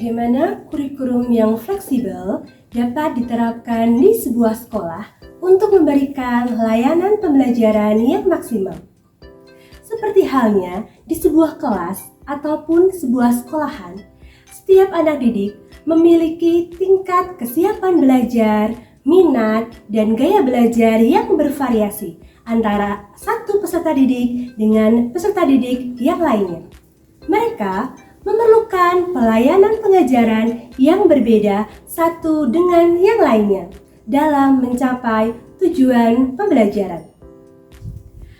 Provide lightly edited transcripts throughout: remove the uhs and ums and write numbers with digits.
bagaimana kurikulum yang fleksibel dapat diterapkan di sebuah sekolah untuk memberikan layanan pembelajaran yang maksimal. Seperti halnya di sebuah kelas ataupun sebuah sekolahan, setiap anak didik memiliki tingkat kesiapan belajar, minat, dan gaya belajar yang bervariasi antara satu peserta didik dengan peserta didik yang lainnya. Mereka memerlukan pelayanan pengajaran yang berbeda satu dengan yang lainnya dalam mencapai tujuan pembelajaran.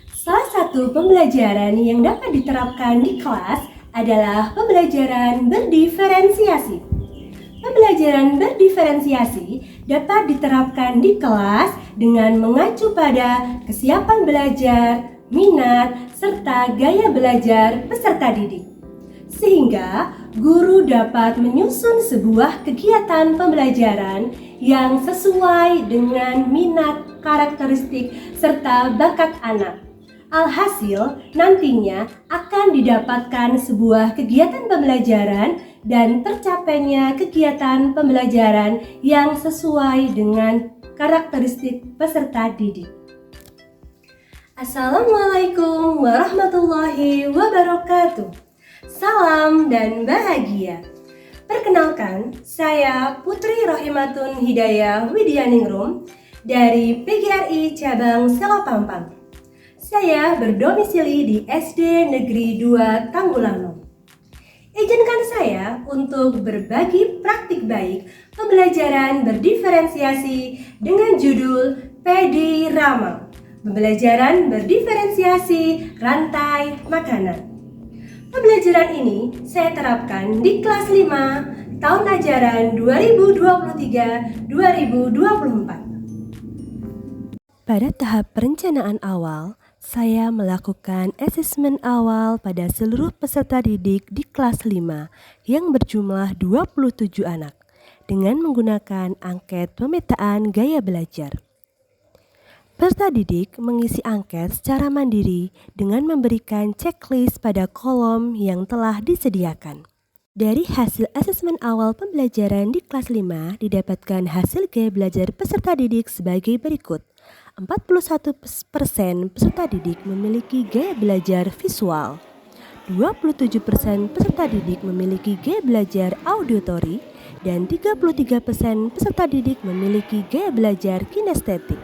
Salah satu pembelajaran yang dapat diterapkan di kelas adalah pembelajaran berdiferensiasi. Pembelajaran berdiferensiasi dapat diterapkan di kelas dengan mengacu pada kesiapan belajar, minat, serta gaya belajar peserta didik. Sehingga guru dapat menyusun sebuah kegiatan pembelajaran yang sesuai dengan minat, karakteristik, serta bakat anak. Alhasil, nantinya akan didapatkan sebuah kegiatan pembelajaran dan tercapainya kegiatan pembelajaran yang sesuai dengan karakteristik peserta didik. Assalamualaikum warahmatullahi wabarakatuh. Salam dan bahagia. Perkenalkan, saya Putri Rohimatun Hidayah Widianingrum dari PGRI Cabang Selopampang. Saya berdomisili di SD Negeri 2 Tanggulangno. Izinkan saya untuk berbagi praktik baik pembelajaran berdiferensiasi dengan judul PD Rama, pembelajaran berdiferensiasi rantai makanan. Pembelajaran ini saya terapkan di kelas 5 tahun ajaran 2023-2024. Pada tahap perencanaan awal, saya melakukan asesmen awal pada seluruh peserta didik di kelas 5 yang berjumlah 27 anak dengan menggunakan angket pemetaan gaya belajar. Peserta didik mengisi angket secara mandiri dengan memberikan checklist pada kolom yang telah disediakan. Dari hasil asesmen awal pembelajaran di kelas 5 didapatkan hasil gaya belajar peserta didik sebagai berikut. 41% peserta didik memiliki gaya belajar visual, 27% peserta didik memiliki gaya belajar auditory, dan 33% peserta didik memiliki gaya belajar kinestetik.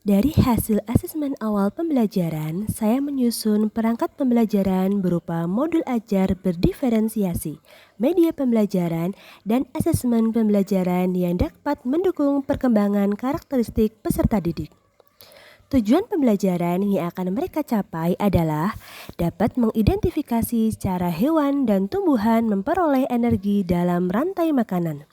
Dari hasil asesmen awal pembelajaran, saya menyusun perangkat pembelajaran berupa modul ajar berdiferensiasi, media pembelajaran, dan asesmen pembelajaran yang dapat mendukung perkembangan karakteristik peserta didik. Tujuan pembelajaran yang akan mereka capai adalah dapat mengidentifikasi cara hewan dan tumbuhan memperoleh energi dalam rantai makanan.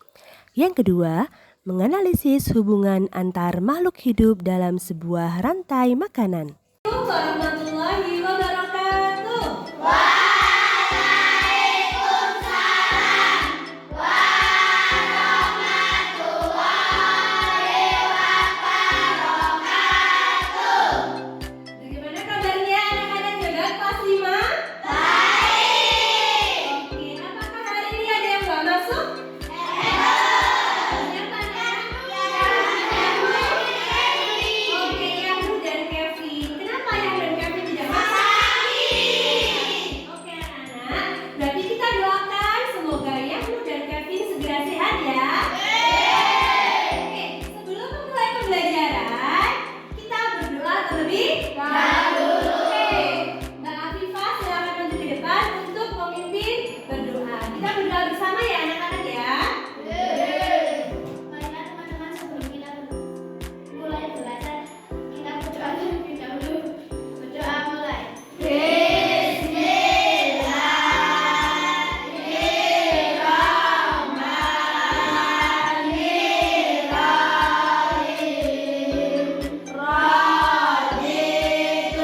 Yang kedua, menganalisis hubungan antar makhluk hidup dalam sebuah rantai makanan. Warahmatullahi wabarakatuh. Waalaikumsalam warahmatullahi wabarakatuh. Bagaimana kabarnya anak-anak jaga kelas 5? Baik. Oke, apakah hari ini ada yang gak masuk? Oke, Yahnu dan Kevin. Kenapa Yahnu dan Kevin tidak masuk? Oke anak-anak, berarti kita doakan semoga Yahnu dan Kevin segera sehat ya. Oke, sebelum memulai pembelajaran, kita berdoa terlebih dahulu. Oke, Mbak Afifah silakan maju ke depan untuk memimpin berdoa. Kita berdoa bersama ya anak-anak ya. Marilah teman-teman, sebelum kita mulai belajar, kita berdoa terlebih dahulu. Berdoa mulai. Bismillahirrahmanirrahim. Raditu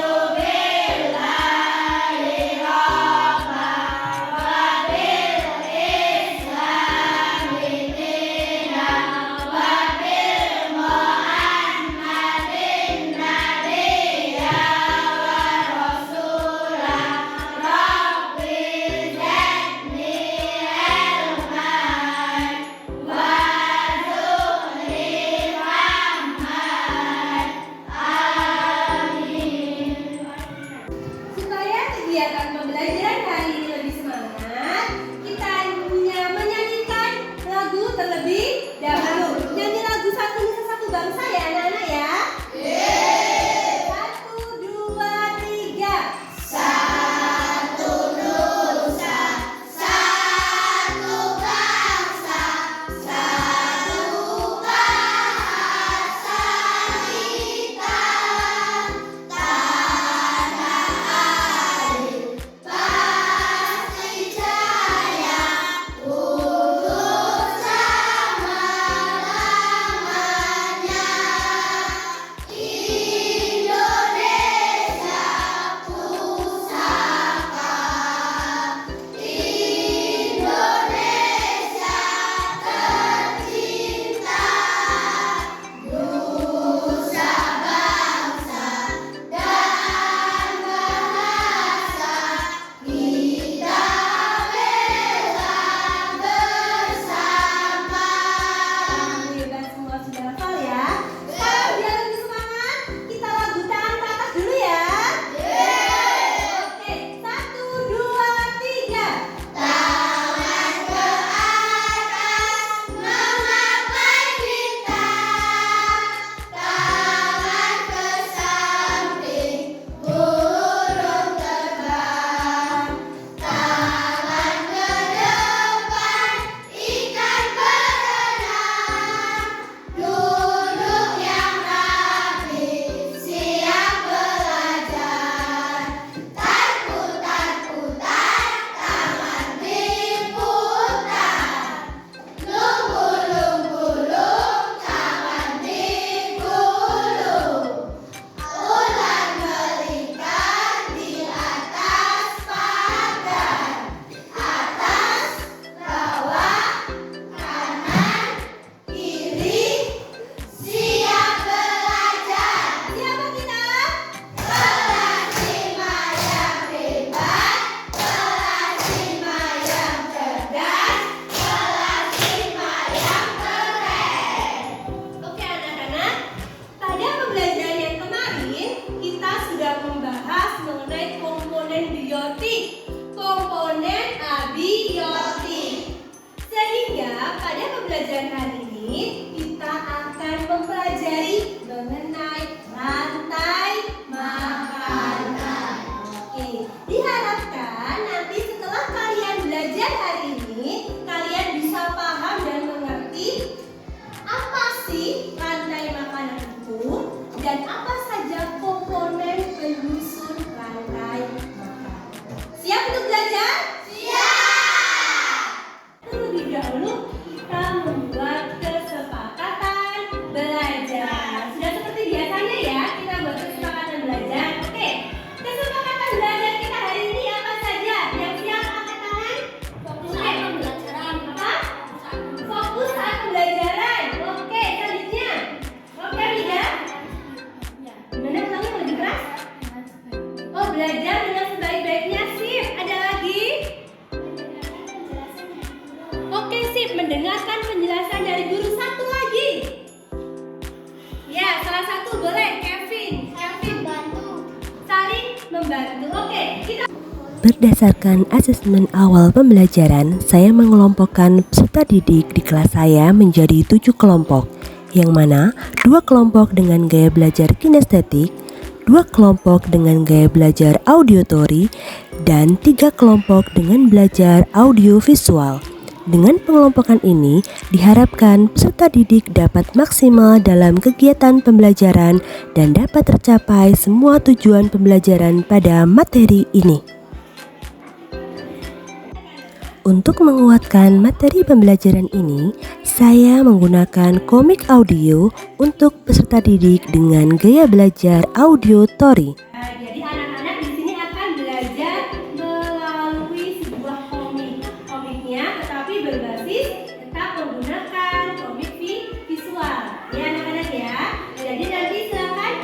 pembelajaran hari ini kita akan mempelajari mengenai rantai makanan. Oke, diharapkan nanti setelah kalian belajar hari ini, kalian bisa paham dan mengerti apa sih rantai makanan itu dan apa saja komponen penyusun rantai makanan. Siap untuk belajar? Terlebih dahulu kita membuat kesepakatan belajar. Sudah seperti biasanya ya, kita buat kesepakatan belajar. Oke, kesepakatan belajar kita hari ini apa saja? Yang siap angkat tangan? Fokus saat pembelajaran. Apa? Fokus saat pembelajaran. Oke, selanjutnya. Oke, Mida? Gimana ulangnya lebih keras? Oh, belajar dengan sebaik-baiknya. Sip. Ada lagi? Oke, sip. Mendengarkan penjelasan dari guru. Satu lagi. Ya, salah satu boleh. Kevin. bantu. Saling membantu. Oke, kita berdasarkan asesmen awal pembelajaran, saya mengelompokkan peserta didik di kelas saya menjadi 7 kelompok, yang mana 2 kelompok dengan gaya belajar kinestetik, 2 kelompok dengan gaya belajar auditory, dan 3 kelompok dengan belajar audiovisual. Dengan pengelompokan ini, diharapkan peserta didik dapat maksimal dalam kegiatan pembelajaran dan dapat tercapai semua tujuan pembelajaran pada materi ini. Untuk menguatkan materi pembelajaran ini, saya menggunakan komik audio untuk peserta didik dengan gaya belajar auditory. Jadi anak-anak di sini akan belajar melalui sebuah komik. Komiknya tetapi berbasis tetap menggunakan komik visual. Ya anak-anak ya. Jadi nanti silakan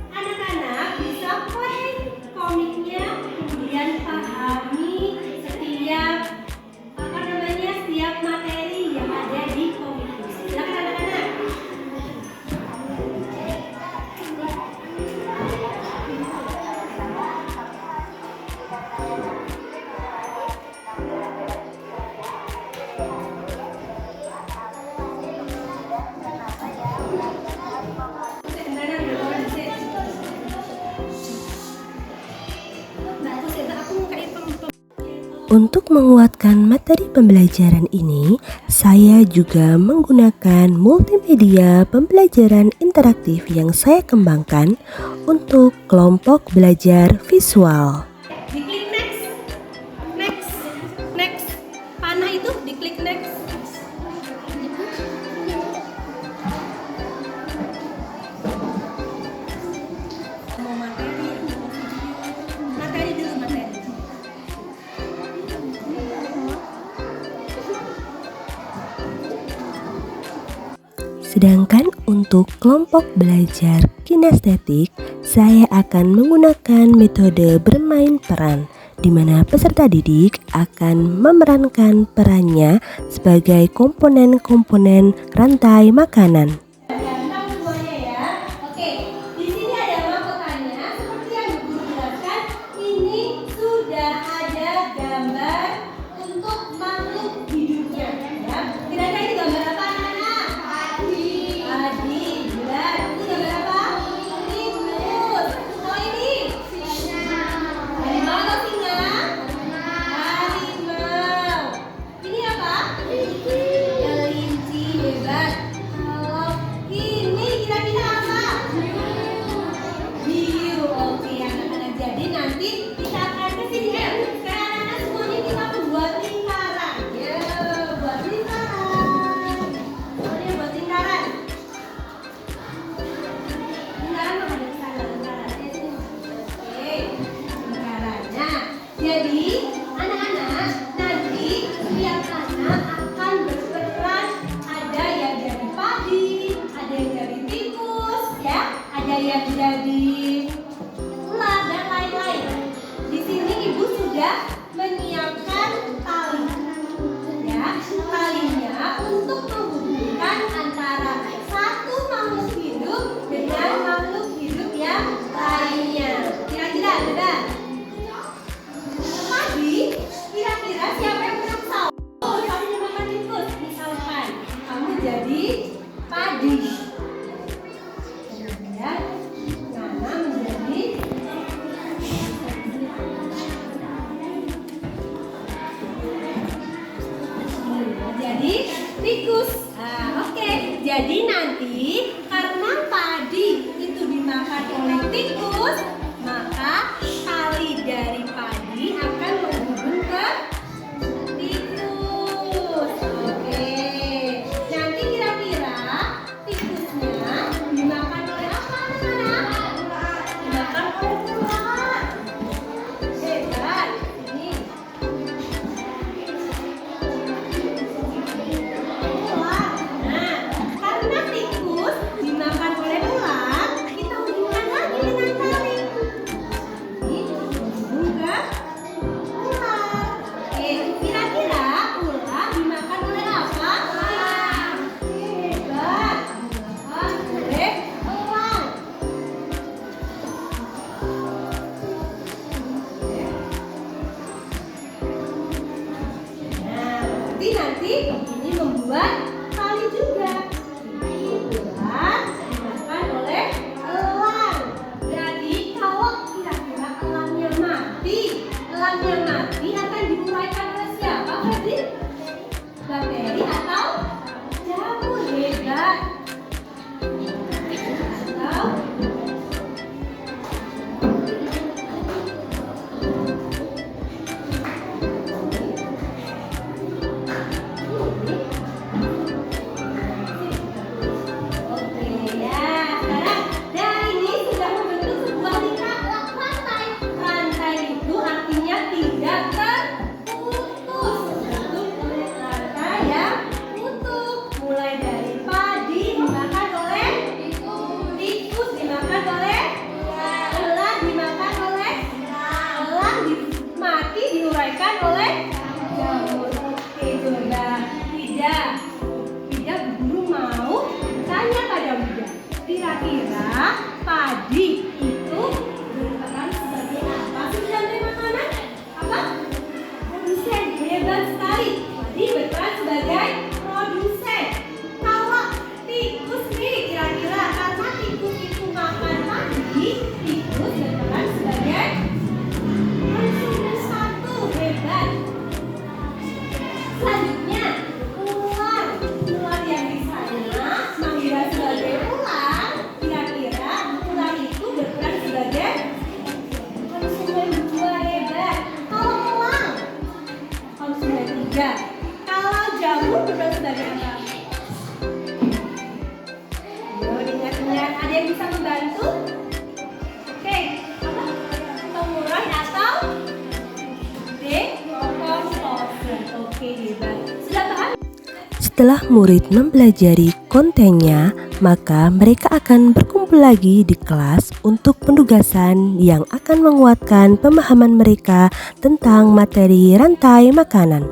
anak-anak bisa play komiknya, kemudian pahami setiap materi yang ada di komik itu. Silakan anak-anak. Untuk menguatkan materi pembelajaran ini, saya juga menggunakan multimedia pembelajaran interaktif yang saya kembangkan untuk kelompok belajar visual. Diklik next, next, next. Panah itu diklik next. Mau materi dulu materi. Sedangkan untuk kelompok belajar kinestetik, saya akan menggunakan metode bermain peran, di mana peserta didik akan memerankan perannya sebagai komponen-komponen rantai makanan. Semuanya ya. Oke, di sini ada mahkotanya. Seperti yang Guru jelaskan, ini sudah ada gambar untuk makhluk hidupnya. Ya. Kira-kira ini gambar apa? disesuaikan oleh jamur. Oke, coba Wida, guru mau tanya pada Wida, kira-kira padi itu berperan sebagai apa sih dalam makanan? Apa? Produsen. Hebat sekali. Padi berperan sebagai produsen. Kalau tikus nih, kira-kira karena tikus itu makan padi, tikus berperan sebagai konsumen satu. Hebat. Selanjutnya, ular yang di sana manggil sebagai ular. Kira-kira ular itu berperan sebagai konsumen dua. Hebat. Kalau elang, konsumen tiga. Kalau jamur berperan sebagai apa? Ayo ingat-ingat, ada yang bisa membantu? Oke, apa? Pengurai atau decomposer. Oke, hebat. Sudah paham? Setelah murid mempelajari kontennya, maka mereka akan berkumpul lagi di kelas untuk penugasan yang akan menguatkan pemahaman mereka tentang materi rantai makanan.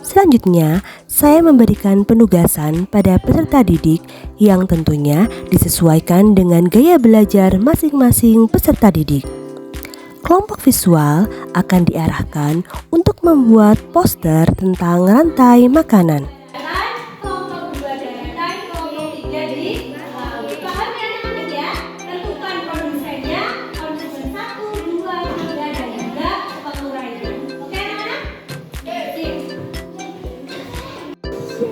Selanjutnya, saya memberikan penugasan pada peserta didik yang tentunya disesuaikan dengan gaya belajar masing-masing peserta didik. Kelompok visual akan diarahkan untuk membuat poster tentang rantai makanan. Kelompok 2 daratan, kelompok 3 di laut. Paham ya anak-anak ya? Tentukan produsennya, konsumen 1, 2, 3, dan juga pengurainya. Oke anak-anak? Sip.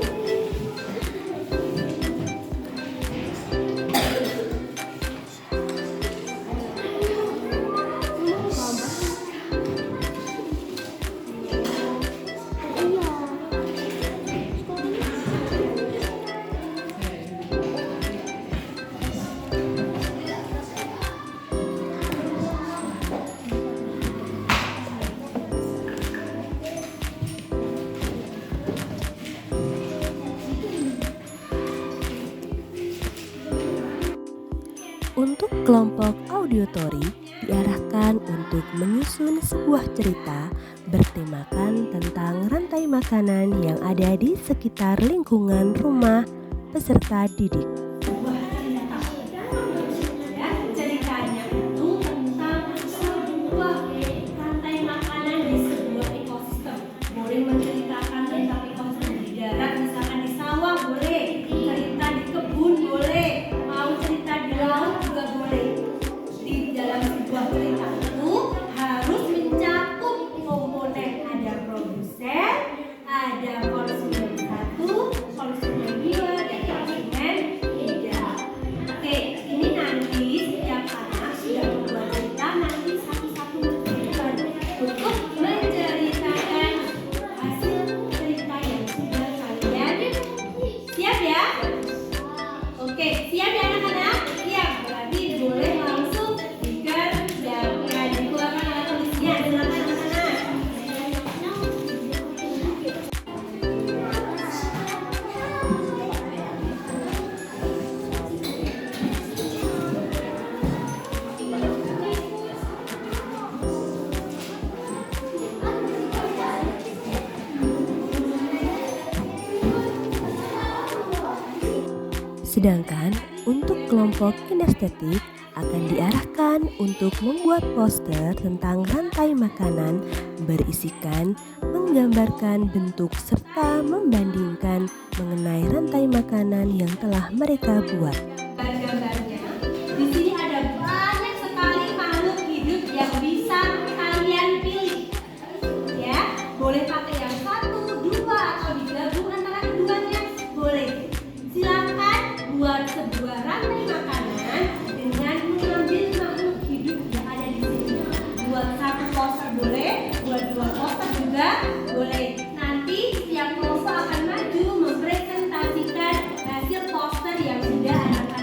Untuk kelompok auditory diarahkan untuk menyusun sebuah cerita bertemakan tentang rantai makanan yang ada di sekitar lingkungan rumah peserta didik. Ceritanya itu tentang sebuah rantai makanan di sebuah ekosistem. Boleh menceritakan tentang ekosistem di darat, misalkan di sawah boleh, cerita di kebun boleh, mau cerita di laut juga boleh. Di dalam sebuah cerita itu harus mencakup komponen, ada produsen, ada konsumen 1, konsumen 2, dan konsumen 3. Oke, ini nanti setiap anak sudah membuat cerita, nanti satu-satu menceritakan untuk menceritakan hasil cerita yang sudah kalian siap ya? Oke, siap ya anak-anak? Siap, berarti boleh langsung dikerjakan. Dikeluarkan alat tulisnya, silakan anak-anak. Sedangkan untuk kelompok kinestetik akan diarahkan untuk membuat poster tentang rantai makanan berisikan menggambarkan bentuk serta membandingkan mengenai rantai makanan yang telah mereka buat. Gambarnya, di sini ada banyak sekali makhluk hidup yang bisa kalian pilih. Ya, boleh pakai yang 1, 2 atau digabung antara keduanya, boleh. Silakan buat sebuah rantai makanan dengan mengambil makhluk hidup yang ada di sini. Buat 1 poster boleh, buat 2 poster juga boleh. Nanti setiap kelompok akan maju mempresentasikan hasil poster yang sudah anak-anak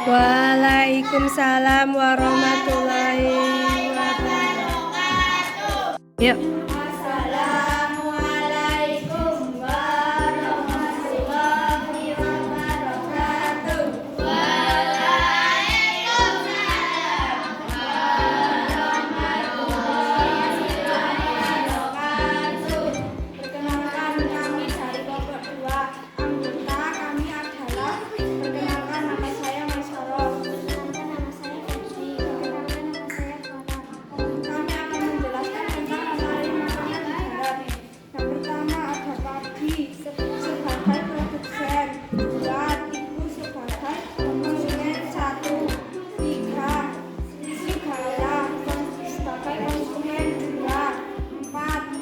Waalaikumsalam warahmatullahi wabarakatuh. Yuk. Assalamualaikum warahmatullahi wabarakatuh. Waalaikumsalam warahmatullahi wabarakatuh. Perkenalkan, kami dari kelompok 2. Anggota kami adalah, perkenalkan nama saya Maisaro. Perkenalkan nama saya Febri. Perkenalkan nama saya Clara. Kami akan menjelaskan tentang memahami makanan darat. Yang pertama ada padi sebagai produsen, 2 ibu sebagai konsumen, 1 3 serigala sebagai konsumen, 2 4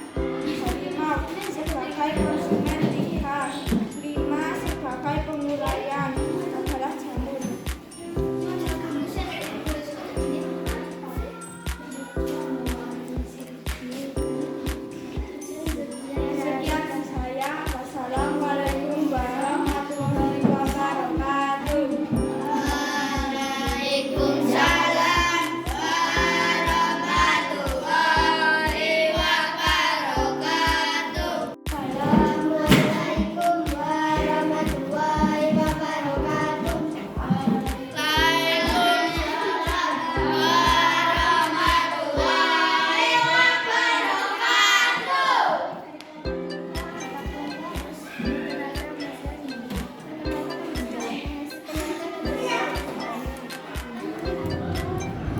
harimau sebagai konsumen, 3 5 sebagai penguraian adalah jamur. Sekian dari saya. Wassalamualaikum warahmatullahi wabarakatuh. Waalaikumsalam warahmatullahi wabarakatuh. Assalamualaikum warahmatullahi wabarakatuh. Waalaikumsalam warahmatullahi wabarakatuh.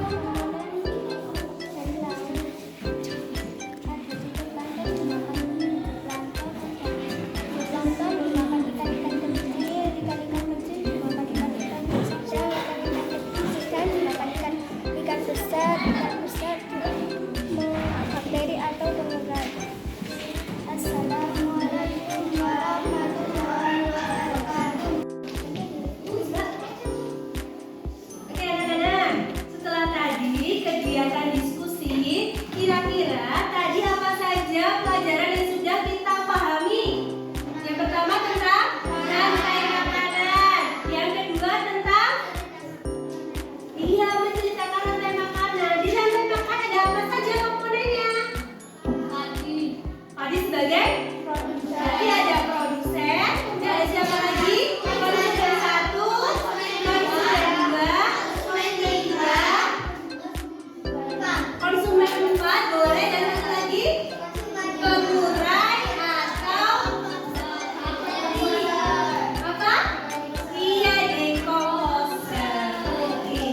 Bakteri atau pengurai. Assalamualaikum warahmatullahi wabarakatuh. Oke anak-anak, setelah tadi kegiatan diskusi, kira-kira tadi apa saja pelajaran yang sudah kita pahami? Yang pertama tentang rantai makanan, yang kedua tentang menceritakan rantai makanan. Di rantai makanan ada apa saja komponennya? Padi sebagai berarti ada produsen, ada siapa lagi? Konsumen 1, konsumen 2, konsumen 4 boleh, dan satu lagi pengurai atau apa? Iya, dekomposer. Oke.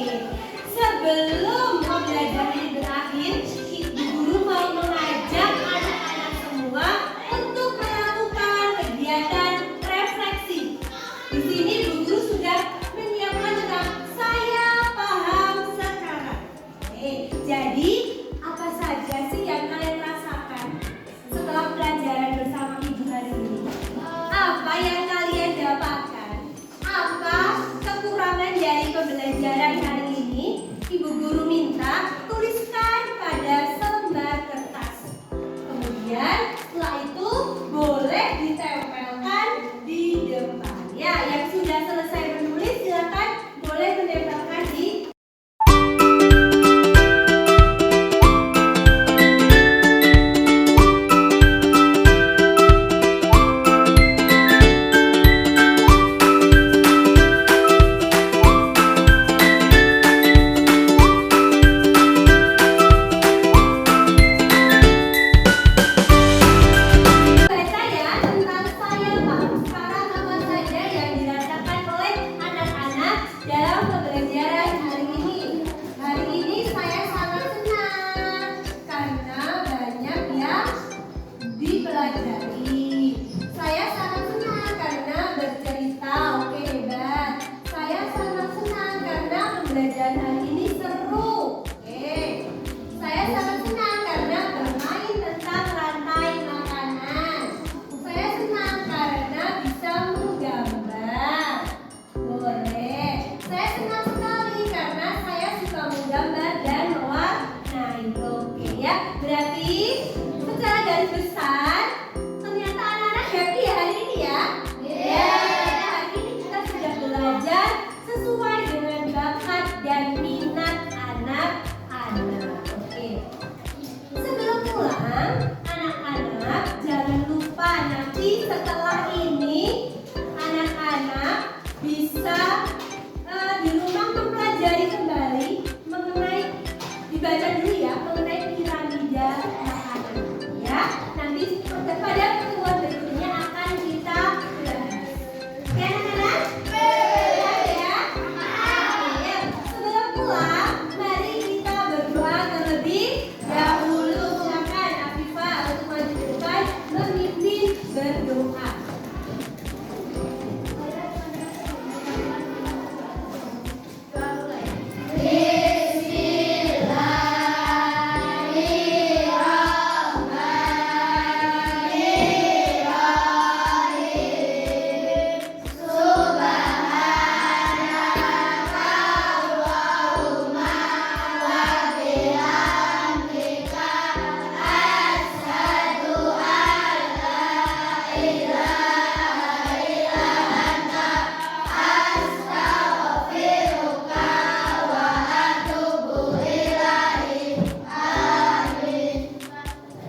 Sebelum pembelajaran ini berakhir, ibu guru mau mengajak anak-anak semua untuk melakukan kegiatan refleksi. Di sini ibu guru sudah menyiapkan tentang saya paham sekarang. Oke, jadi apa saja sih yang kalian rasakan setelah pelajaran bersama ibu hari ini? Apa yang kalian dapatkan? Apa kekurangan dari pembelajaran hari ini? Ibu guru minta tuliskan pada selembar kertas. Kemudian setelah itu boleh ditempelkan di depan. Ya, yang sudah selesai menulis silakan boleh menempelkan di bisa di rumah mempelajari kembali mengenai, dibaca dulu ya, mengenai piramida makanan ya. Nanti pada pertemuan berikutnya akan kita bahas. Oke anak-anak? Ya. Oke, sebelum pulang, mari kita berdoa terlebih dahulu. Silakan Afifah untuk maju ke depan memimpin berdoa.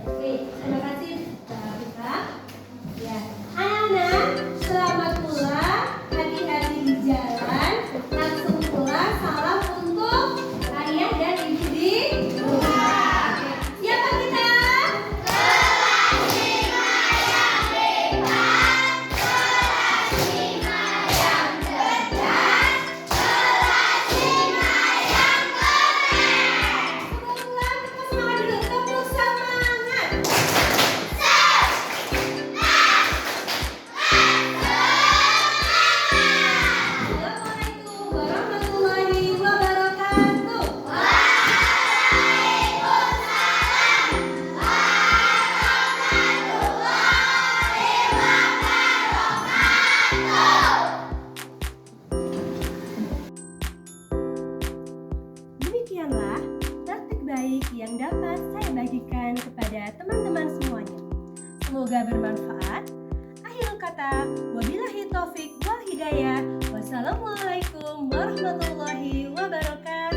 Oke, terima kasih Mbak Afifah. Ya, anak-anak, selamat pulang, hati-hati di jalan, langsung pulang, salam untuk ayah dan ibu di rumah. Oke, siapa kita? Sebelum pulang, kita semangat dulu, tepuk semangat. Assalamualaikum warahmatullahi wabarakatuh. Demikianlah praktik baik yang dapat saya bagikan kepada teman-teman semuanya. Semoga bermanfaat. Akhir kata, wabillahi taufik wal hidayah. Wassalamualaikum warahmatullahi wabarakatuh.